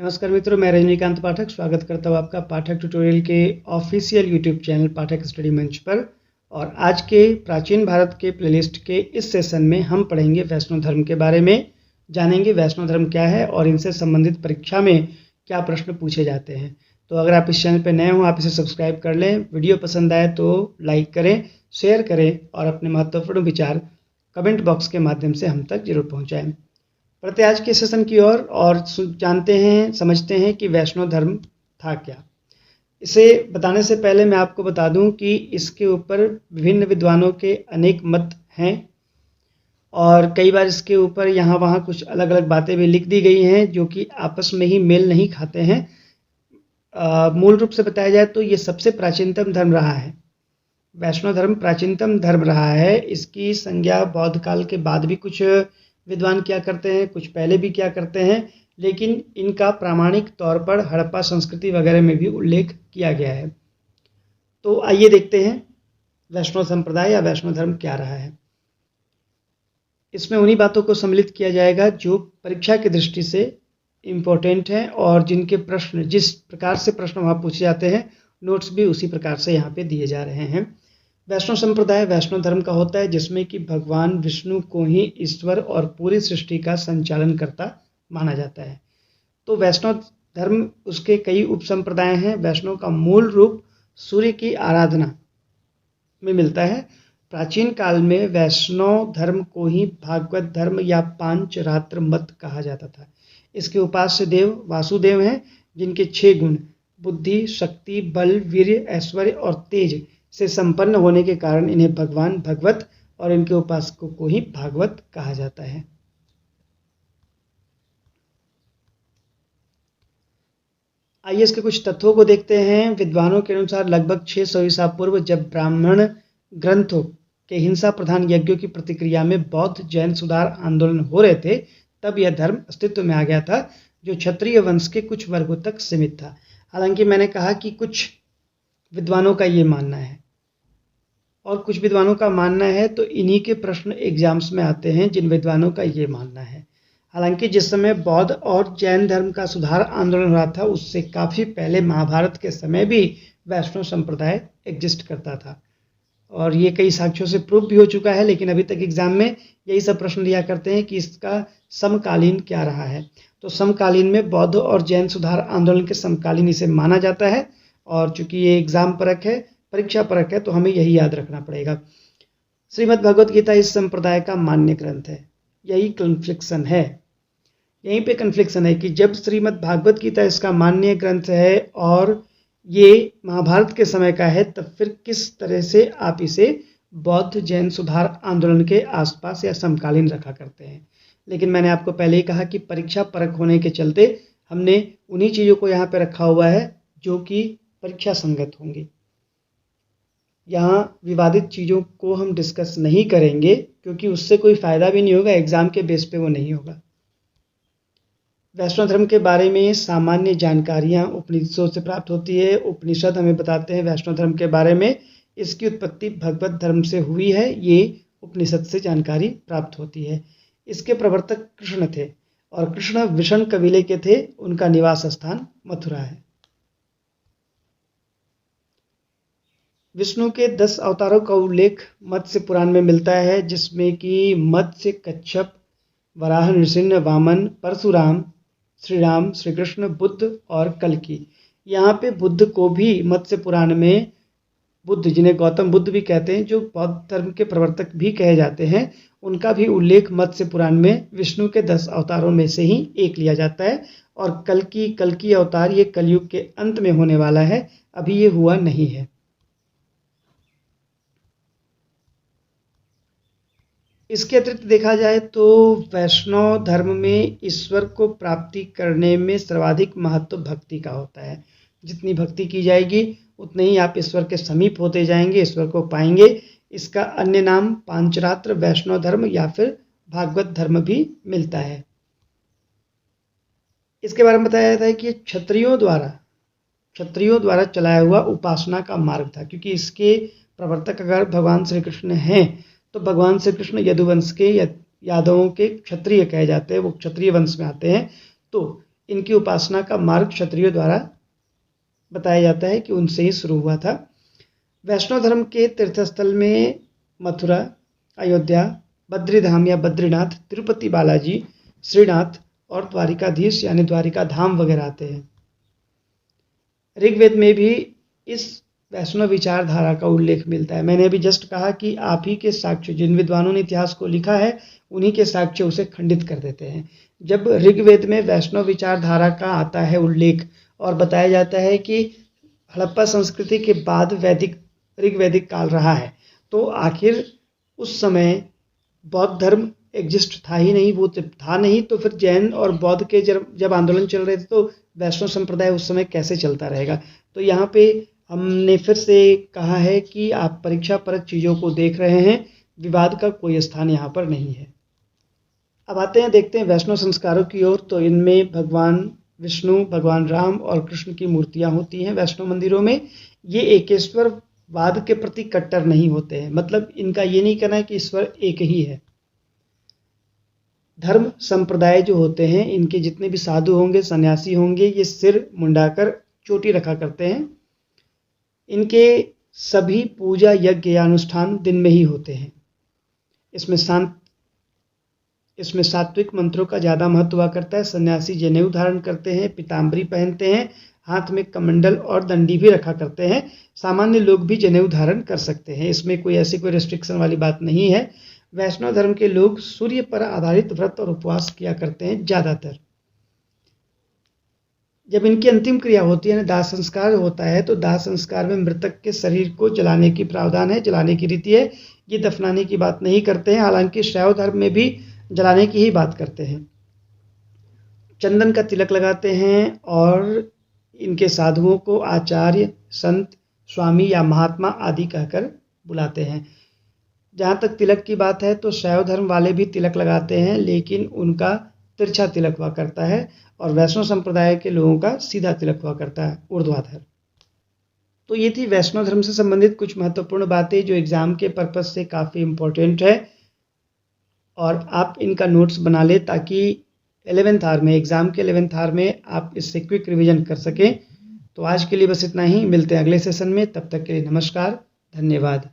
नमस्कार मित्रों, मैं रजनीकांत पाठक स्वागत करता हूँ आपका पाठक ट्यूटोरियल के ऑफिशियल यूट्यूब चैनल पाठक स्टडी मंच पर। और आज के प्राचीन भारत के प्लेलिस्ट के इस सेशन में हम पढ़ेंगे वैष्णव धर्म के बारे में, जानेंगे वैष्णव धर्म क्या है और इनसे संबंधित परीक्षा में क्या प्रश्न पूछे जाते हैं। तो अगर आप इस चैनल पर नए हों, आप इसे सब्सक्राइब कर लें। वीडियो पसंद आए तो लाइक करें, शेयर करें और अपने महत्वपूर्ण विचार कमेंट बॉक्स के माध्यम से हम तक जरूर पहुँचाएँ। बढ़ते आज के सेशन की ओर और जानते हैं, समझते हैं कि वैष्णव धर्म था क्या। इसे बताने से पहले मैं आपको बता दूं कि इसके ऊपर विभिन्न विद्वानों के अनेक मत हैं और कई बार इसके ऊपर यहाँ वहाँ कुछ अलग अलग बातें भी लिख दी गई हैं जो कि आपस में ही मेल नहीं खाते हैं। मूल रूप से बताया जाए तो ये सबसे प्राचीनतम धर्म रहा है। वैष्णव धर्म प्राचीनतम धर्म रहा है। इसकी संज्ञा बौद्ध काल के बाद भी कुछ विद्वान क्या करते हैं, कुछ पहले भी क्या करते हैं, लेकिन इनका प्रामाणिक तौर पर हड़प्पा संस्कृति वगैरह में भी उल्लेख किया गया है। तो आइए देखते हैं वैष्णव संप्रदाय या वैष्णव धर्म क्या रहा है। इसमें उन्हीं बातों को सम्मिलित किया जाएगा जो परीक्षा की दृष्टि से इम्पोर्टेंट हैं और जिनके प्रश्न, जिस प्रकार से प्रश्न वहाँ पूछे जाते हैं, नोट्स भी उसी प्रकार से यहाँ पे दिए जा रहे हैं। वैष्णव संप्रदाय वैष्णव धर्म का होता है जिसमें कि भगवान विष्णु को ही ईश्वर और पूरी सृष्टि का संचालन करता माना जाता है। तो वैष्णव धर्म, उसके कई उपसंप्रदाय हैं। वैष्णव का मूल रूप सूर्य की आराधना में मिलता है। प्राचीन काल में वैष्णव धर्म को ही भागवत धर्म या पांचरात्र मत कहा जाता था। इसके उपास्य देव वासुदेव हैं जिनके 6 गुण बुद्धि, शक्ति, बल, वीर्य, ऐश्वर्य और तेज से संपन्न होने के कारण इन्हें भगवान भगवत और इनके उपासकों को ही भागवत कहा जाता है। आइए इसके कुछ तथ्यों को देखते हैं। विद्वानों के अनुसार लगभग 600 ईसा पूर्व जब ब्राह्मण ग्रंथों के हिंसा प्रधान यज्ञों की प्रतिक्रिया में बौद्ध जैन सुधार आंदोलन हो रहे थे, तब यह धर्म अस्तित्व में आ गया था जो क्षत्रिय वंश के कुछ वर्गों तक सीमित था। हालांकि मैंने कहा कि कुछ विद्वानों का ये मानना है और कुछ विद्वानों का मानना है, तो इन्हीं के प्रश्न एग्जाम्स में आते हैं जिन विद्वानों का ये मानना है। हालांकि जिस समय बौद्ध और जैन धर्म का सुधार आंदोलन हो रहा था, उससे काफ़ी पहले महाभारत के समय भी वैष्णव संप्रदाय एग्जिस्ट करता था और ये कई साक्ष्यों से प्रूव भी हो चुका है। लेकिन अभी तक एग्जाम में यही सब प्रश्न दिया करते हैं कि इसका समकालीन क्या रहा है। तो समकालीन में बौद्ध और जैन सुधार आंदोलन के समकालीन इसे माना जाता है और चूंकि ये एग्जाम परक है, परीक्षा परक है, तो हमें यही याद रखना पड़ेगा। श्रीमद् भगवत गीता इस संप्रदाय का मान्य ग्रंथ है। यही कन्फ्लिक्शन है, यहीं पे कन्फ्लिक्शन है कि जब श्रीमद् भागवत गीता इसका मान्य ग्रंथ है और ये महाभारत के समय का है, तब फिर किस तरह से आप इसे बौद्ध जैन सुधार आंदोलन के आसपास या समकालीन रखा करते हैं। लेकिन मैंने आपको पहले ही कहा कि परीक्षा परक होने के चलते हमने उन्हीं चीज़ों को यहाँ पे रखा हुआ है जो कि परीक्षा संगत होंगी। यहाँ विवादित चीज़ों को हम डिस्कस नहीं करेंगे क्योंकि उससे कोई फ़ायदा भी नहीं होगा, एग्ज़ाम के बेस पे वो नहीं होगा। वैष्णव धर्म के बारे में सामान्य जानकारियाँ उपनिषदों से प्राप्त होती है। उपनिषद हमें बताते हैं वैष्णव धर्म के बारे में इसकी उत्पत्ति भगवत धर्म से हुई है। ये उपनिषद से जानकारी प्राप्त होती है। इसके प्रवर्तक कृष्ण थे और कृष्ण विषण कबीले के थे। उनका निवास स्थान मथुरा है। विष्णु के 10 अवतारों का उल्लेख मत्स्य पुराण में मिलता है, जिसमें कि मत्स्य, कच्छप, वराह, नृसिंह, वामन, परशुराम, श्री राम, श्री कृष्ण, बुद्ध और कल्कि। यहाँ पे बुद्ध को भी मत्स्य पुराण में, बुद्ध जिन्हें गौतम बुद्ध भी कहते हैं, जो बौद्ध धर्म के प्रवर्तक भी कहे जाते हैं, उनका भी उल्लेख मत्स्य पुराण में विष्णु के 10 अवतारों में से ही एक लिया जाता है। और कल्कि अवतार ये कलयुग के अंत में होने वाला है, अभी ये हुआ नहीं है। इसके अतिरिक्त देखा जाए तो वैष्णव धर्म में ईश्वर को प्राप्ति करने में सर्वाधिक महत्व भक्ति का होता है। जितनी भक्ति की जाएगी उतने ही आप ईश्वर के समीप होते जाएंगे, ईश्वर को पाएंगे। इसका अन्य नाम पांचरात्र वैष्णव धर्म या फिर भागवत धर्म भी मिलता है। इसके बारे में बताया जाता है कि क्षत्रियों द्वारा चलाया हुआ उपासना का मार्ग था, क्योंकि इसके प्रवर्तक अगर भगवान श्री कृष्ण हैं तो भगवान श्री कृष्ण यदुवंश के यादवों के क्षत्रिय कहे जाते हैं, वो क्षत्रिय वंश में आते हैं। तो इनकी उपासना का मार्ग क्षत्रियों द्वारा बताया जाता है कि उनसे ही शुरू हुआ था। वैष्णव धर्म के तीर्थस्थल में मथुरा, अयोध्या, बद्रीधाम या बद्रीनाथ, तिरुपति बालाजी, श्रीनाथ और द्वारिकाधीश यानी द्वारिका धाम वगैरह आते हैं। ऋग्वेद में भी इस वैष्णव विचारधारा का उल्लेख मिलता है। मैंने अभी जस्ट कहा कि आप ही के साक्ष्य, जिन विद्वानों ने इतिहास को लिखा है उन्हीं के साक्ष्य उसे खंडित कर देते हैं। जब ऋग्वेद में वैष्णव विचारधारा का आता है उल्लेख और बताया जाता है कि हड़प्पा संस्कृति के बाद ऋग्वैदिक काल रहा है, तो आखिर उस समय बौद्ध धर्म एग्जिस्ट था ही नहीं, वो था नहीं, तो फिर जैन और बौद्ध के जब आंदोलन चल रहे थे तो वैष्णव संप्रदाय उस समय कैसे चलता रहेगा। तो यहाँ पे हमने फिर से कहा है कि आप परीक्षा परक चीज़ों को देख रहे हैं, विवाद का कोई स्थान यहाँ पर नहीं है। अब आते हैं, देखते हैं वैष्णव संस्कारों की ओर। तो इनमें भगवान विष्णु, भगवान राम और कृष्ण की मूर्तियाँ होती हैं वैष्णव मंदिरों में। ये एकेश्वरवाद के प्रति कट्टर नहीं होते हैं, मतलब इनका ये नहीं कहना है कि ईश्वर एक ही है। धर्म संप्रदाय जो होते हैं, इनके जितने भी साधु होंगे, सन्यासी होंगे, ये सिर मुंडाकर चोटी रखा करते हैं। इनके सभी पूजा, यज्ञ या अनुष्ठान दिन में ही होते हैं। इसमें सात्विक मंत्रों का ज़्यादा महत्व हुआ करता है। सन्यासी जनेऊ धारण करते हैं, पीताम्बरी पहनते हैं, हाथ में कमंडल और दंडी भी रखा करते हैं। सामान्य लोग भी जनेऊ धारण कर सकते हैं, इसमें कोई ऐसी कोई रिस्ट्रिक्शन वाली बात नहीं है। वैष्णव धर्म के लोग सूर्य पर आधारित व्रत और उपवास किया करते हैं ज़्यादातर। जब इनकी अंतिम क्रिया होती है, दाह संस्कार होता है, तो दाह संस्कार में मृतक के शरीर को जलाने की प्रावधान है, जलाने की रीति है। ये दफनाने की बात नहीं करते हैं, हालांकि शैव धर्म में भी जलाने की ही बात करते हैं। चंदन का तिलक लगाते हैं और इनके साधुओं को आचार्य, संत, स्वामी या महात्मा आदि कहकर बुलाते हैं। जहाँ तक तिलक की बात है, तो शैव धर्म वाले भी तिलक लगाते हैं, लेकिन उनका तिरछा तिलक हुआ करता है और वैष्णव संप्रदाय के लोगों का सीधा तिलक हुआ करता है, ऊर्ध्वाधर। तो ये थी वैष्णव धर्म से संबंधित कुछ महत्वपूर्ण बातें जो एग्जाम के पर्पज से काफ़ी इम्पोर्टेंट है, और आप इनका नोट्स बना लें ताकि 11th आवर में, एग्ज़ाम के 11th आवर में आप इससे क्विक रिवीजन कर सकें। तो आज के लिए बस इतना ही, मिलते हैं अगले सेशन में। तब तक के लिए नमस्कार, धन्यवाद।